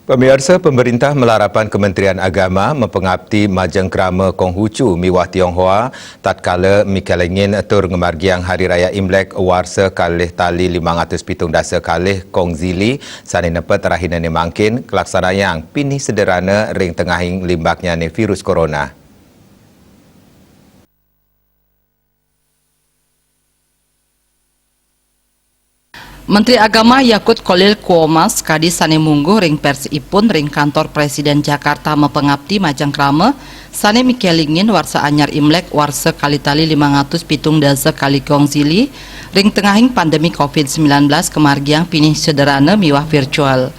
Pemirsa, pemerintah melarapan Kementerian Agama mempengabdi Majang Krama Konghucu miwah Tionghoa tatkala mikalengin atur ngemargiang Hari Raya Imlek warsa kalih tali 570 kalih Kongzili sani nepet rahinane mangkin kelaksanayang pinih sederhana ring tengahing limbaknya ni virus corona. Menteri Agama Yakut Khalil Quomas kadi sane mungguh ring persipun ring kantor Presiden Jakarta mepengabdi Majang Krama sane mikelingin warsa anyar Imlek warsa kali tali 570 kali Kongzili ring tengahing pandemi COVID-19 kemargiang pinih sederhana miwah virtual.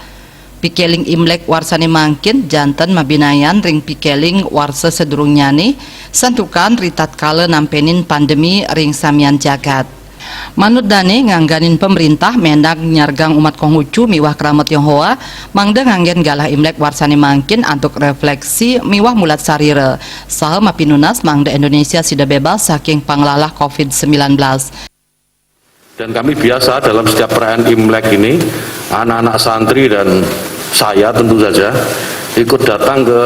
Pikeling Imlek warsane mangkin janten mabinayan ring pikeling warsa sedurungnyane santukan ritat kala nampenin pandemi ring samian jagat. Manut dane ngangganin pemerintah mendak nyargang umat Konghucu miwah Krama Tionghoa mangda nganggen galah Imlek warsane mangkin untuk refleksi miwah mulat sarira saha mapinunas mangda Indonesia sida bebas saking panglalah COVID-19. Dan kami biasa dalam setiap perayaan Imlek ini anak-anak santri dan saya tentu saja ikut datang ke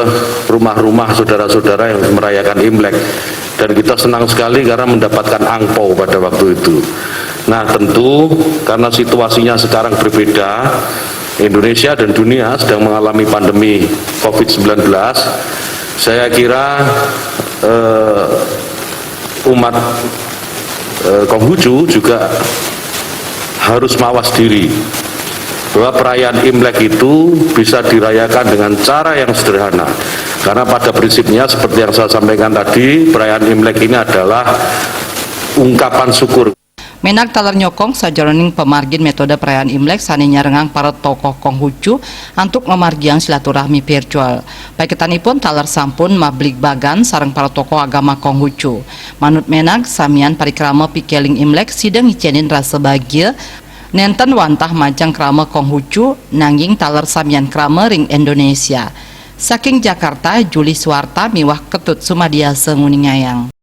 rumah-rumah saudara-saudara yang merayakan Imlek. Dan kita senang sekali karena mendapatkan angpau pada waktu itu. Nah tentu karena situasinya sekarang berbeda, Indonesia dan dunia sedang mengalami pandemi COVID-19, saya kira umat Konghucu juga harus mawas diri bahwa perayaan Imlek itu bisa dirayakan dengan cara yang sederhana. Karena pada prinsipnya seperti yang saya sampaikan tadi, perayaan Imlek ini adalah ungkapan syukur. Menak talar nyokong sajroning pemargin metode perayaan Imlek sane nyarengang para tokoh Konghucu untuk memargiang silaturahmi virtual. Paiketanipun talar sampun mablik bagan sareng para tokoh agama Konghucu. Manut menak samian parikrama pikeling Imlek sidang icenin rasa bahagia nenten wantah Majang Krama Konghucu nanging talar samian krama ring Indonesia. Saking Jakarta, Juli Suwarta miwah Ketut Sumadiasa Nguningayang.